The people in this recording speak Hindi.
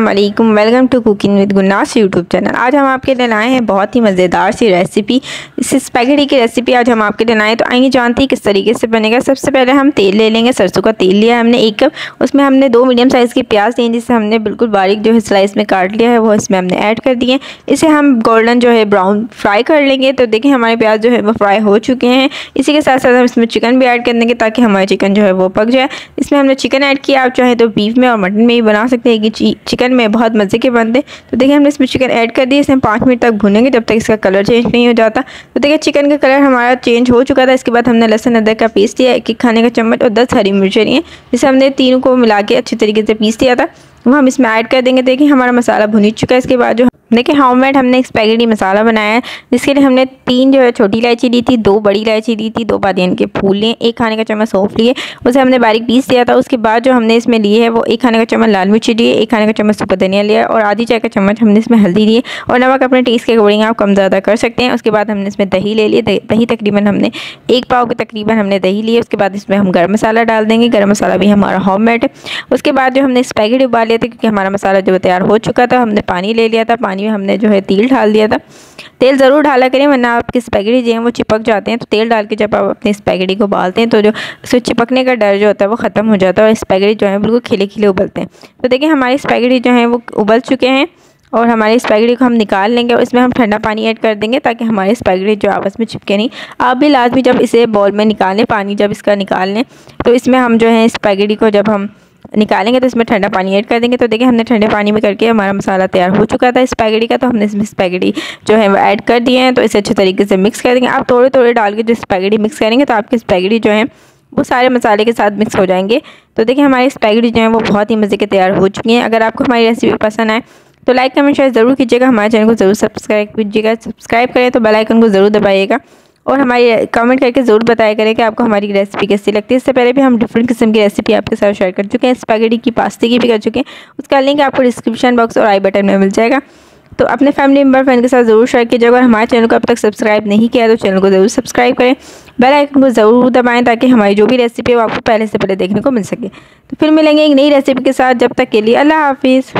वालेकुम, welcome to cooking with Gunnas YouTube channel. आज हम आपके लिए लाए हैं बहुत ही मज़ेदार सी रेसिपी। इस स्पैगेटी की रेसिपी आज हम आपके लिए लाए, तो आइए जानते हैं किस तरीके से बनेगा। सबसे पहले हम तेल ले लेंगे। सरसों का तेल लिया हमने 1 कप। उसमें हमने 2 मीडियम साइज़ की प्याज ली जिसे हमने बिल्कुल बारीक जो है स्लाइस में काट लिया है, वो इसमें हमने ऐड कर दिए। इसे हम गोल्डन जो है ब्राउन फ्राई कर लेंगे। तो देखिए हमारे प्याज जो है वो फ्राई हो चुके हैं। इसी के साथ साथ हम इसमें चिकन भी ऐड कर देंगे ताकि हमारा चिकन जो है वो पक जाए। इसमें हमने चिकन ऐड किया। आप चाहे तो बीफ में और मटन में भी बना सकते हैं कि चिकन में बहुत मज़े के बनते। तो देखिए हमने इसमें चिकन ऐड कर दिए। इसे हम 5 मिनट तक भूनेंगे जब तक इसका कलर चेंज नहीं हो जाता। तो देखिए चिकन का कलर हमारा चेंज हो चुका था। इसके बाद हमने लहसुन अदरक का पेस्ट लिया, 1 खाने का चम्मच, और 10 हरी मिर्चें लिए जिसे हमने तीनों को मिला के अच्छी तरीके से पीस दिया था, वो हम इसमें ऐड कर देंगे। देखिए हमारा मसाला भुन चुका है। इसके बाद जो देखिए होममेड हमने स्पैगेटी मसाला बनाया है, जिसके लिए हमने 3 जो है छोटी इलायची ली थी, 2 बड़ी इलायची ली थी, 2 बादियान के फूल लिए, 1 खाने का चम्मच सौंफ लिए, उसे हमने बारीक पीस दिया था। उसके बाद जो हमने इसमें लिए है वो 1 खाने का चम्मच लाल मिर्ची लिए, 1 खाने का चम्मच सूखा धनिया लिया और आधी चाय का चम्मच हमने इसमें हल्दी लिए, और नमक अपने टेस्ट के अकॉर्डिंग आप कम ज़्यादा कर सकते हैं। उसके बाद हमने इसमें दही ले लिए। दही तकरीबन हमने 1 पाव के तकरीबन हमने दही लिए। उसके बाद इसमें हम गर्म मसाला डाल देंगे। गर्म मसाला भी हमारा होममेड है। उसके बाद जो हमने स्पैगेटी उबाल लिए थे, क्योंकि हमारा मसाला जो तैयार हो चुका था, हमने पानी ले लिया था। पानी में हमने जो है तेल डाल दिया था। तेल ज़रूर डाला करें वरना आपके स्पैगेटी जो हैं वो चिपक जाते हैं। तो तेल डाल के जब आप अपनी स्पैगेटी को उबालते हैं तो जो उससे चिपकने का डर जो होता है वो ख़त्म हो जाता है, और स्पैगेटी जो है बिल्कुल खिले खिले उबलते हैं। तो देखिए हमारी स्पैगेटी जो है वो उबल चुके हैं, और हमारी स्पैगेटी को हम निकाल लेंगे और इसमें हम ठंडा पानी ऐड कर देंगे ताकि हमारी स्पैगेटी जो आपस में चिपके नहीं। आप भी लाजमी जब इसे बॉल में निकालें, पानी जब इसका निकाल लें, तो इसमें हम जो है स्पैगेटी को जब हम निकालेंगे तो इसमें ठंडा पानी ऐड कर देंगे। तो देखिए हमने ठंडे पानी में करके हमारा मसाला तैयार हो चुका था स्पैगेटी का, तो हमने इसमें स्पैगेटी जो है वो ऐड कर दिए हैं। तो इसे अच्छे तरीके से मिक्स कर देंगे। आप थोड़े थोड़े डाल के जो स्पैगेटी मिक्स करेंगे तो आपकी स्पैगेटी जो है वो सारे मसाले के साथ मिक्स हो जाएंगे। तो देखिए हमारी स्पैगेटी जो है वो बहुत ही मज़े के तैयार हो चुकी हैं। अगर आपको हमारी रेसिपी पसंद आए तो लाइक कमेंट शेयर ज़रूर कीजिएगा। हमारे चैनल को ज़रूर सब्सक्राइब कीजिएगा। सब्सक्राइब करें तो बेल आइकन को ज़रूर दबाइएगा, और हमारी कमेंट करके ज़रूर बताया करें कि आपको हमारी रेसिपी कैसी लगती है। इससे पहले भी हम डिफरेंट किस्म की रेसिपी आपके साथ शेयर कर चुके हैं। स्पैगेटी की, पास्ते की भी कर चुके हैं। उसका लिंक आपको डिस्क्रिप्शन बॉक्स और आई बटन में मिल जाएगा। तो अपने फैमिली मेम्बर फ्रेंड के साथ ज़रूर शेयर कीजिएगा, और हमारे चैनल को अब तक सब्सक्राइब नहीं किया तो चैनल को ज़रूर सब्सक्राइब करें। बेल आइकन को ज़रूर दबाएं ताकि हमारी जो भी रेसिपी है वो आपको पहले से पहले देखने को मिल सके। तो फिर मिलेंगे एक नई रेसिपी के साथ। जब तक के लिए अल्लाह हाफिज़।